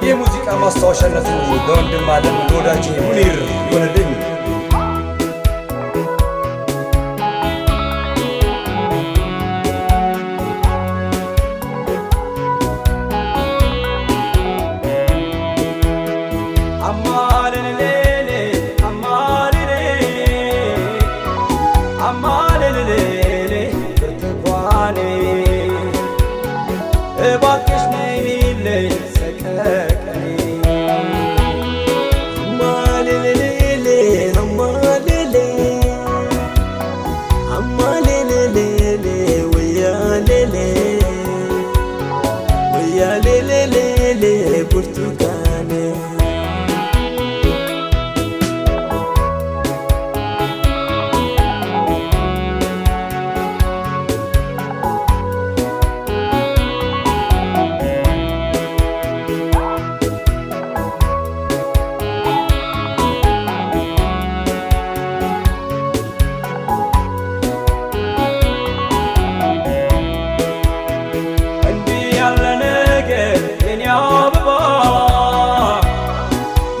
የሙዚቃ ማስታወሻነቱ ለወንድም ዓለም ለወዳጄ ሙኒር ይሆንልኝ። እባክሽ ነይ ሚለኝ ሰቀቀኔ አማሌሌሌ አማሌሌ አማሌሌሌ ወያሌሌ ወያሌሌሌ ብርቱካኔ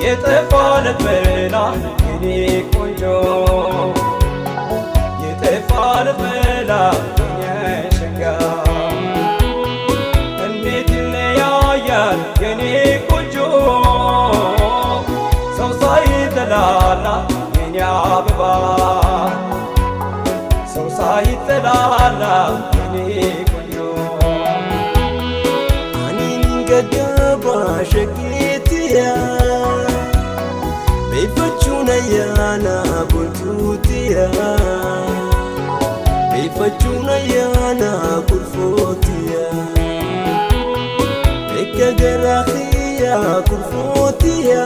የጠፋለት መላ የኔ ቆንጆ የጠፋለት መላ የኔ ሸጋ እንዴት ይለያያል የኔ ቆንጆ ሰው ሳይጠላላ የኔ አበባ ሰው ሳይጠላላ የኔ ቆንጆ አኒን ገደባ ሸቂትያ Beifachuna yana buntutia Beifachuna yana kurfotia Beka garakhia kurfotia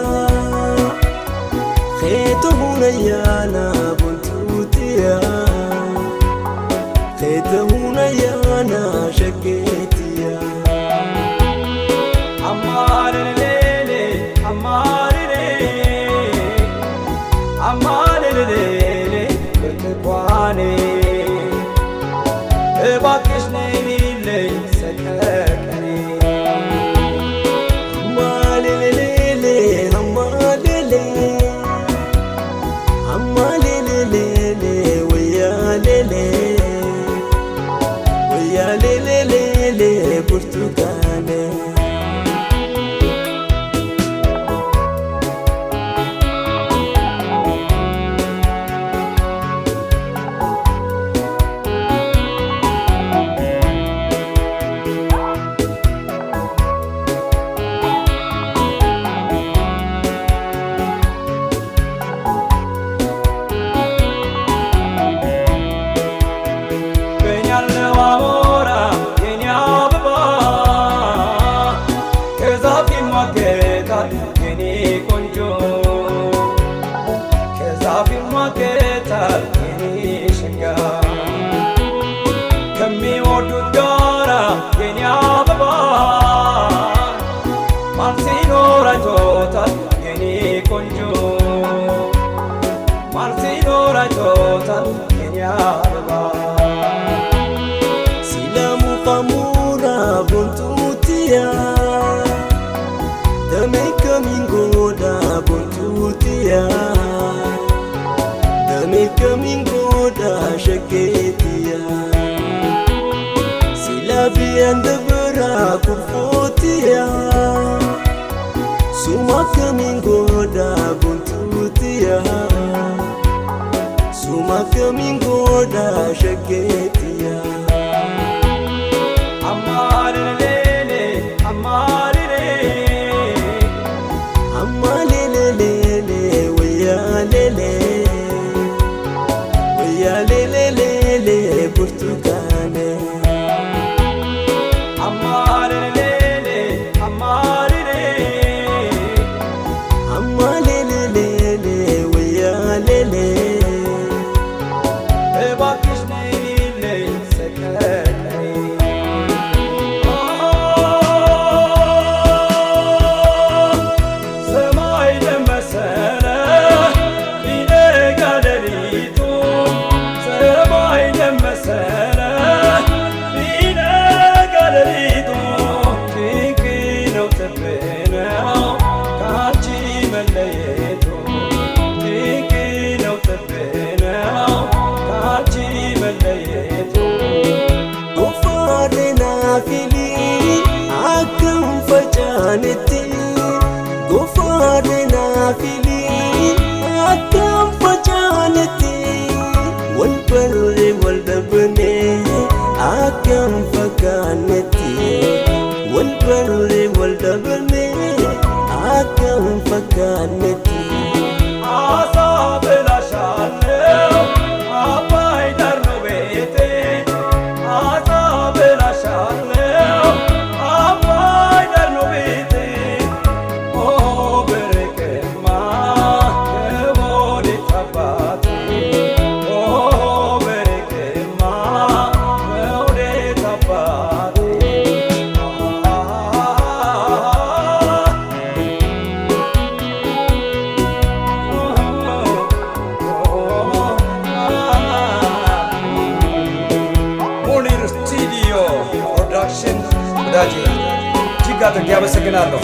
Khetahuna yana buntutia Khetahuna yana shaketia Amarelele amarelele amalelele ብርቱካኔ እባክሽ ነይ ሚለኝ ሰቀቀኔ አማሌሌሌ አማሌሌ አማሌሌሌ ወያሌሌ ወያሌሌሌ ብርቱካኔ ከሚወዱት ጋራ የኔ አበባ ማን ሲኖራቸውታል የኔ ቆንጆ ማን ሲኖራቸውታል የኔ አበባ ሲለሙ ቀሙራ ቦንቱቲያ ደሜ ከሚንጎዳ ቦንቱቲያ ደሜ ከሚንጎዳ ሸኬትያ Silabian debera kurfotia Suma kemingoda buntutia Suma kemingoda shaketia Amarelele amarele Amalelele wayalele Wayalele burtukane amarelele amarele amalelele wayalele እባክሽ ነይ ሚለኝ ሰቀቀኔ ሰማይ ደመሰለ ቢነጋ ሌሊቱ facaanitti gofaadhe naafili akkam facaanitti wal barre wal dhabne akkam fakkaanetti wal barre wal dhabne akkam fakkaanetti ወዳጄ እጅግ አድርጌ አመሰግናለሁ።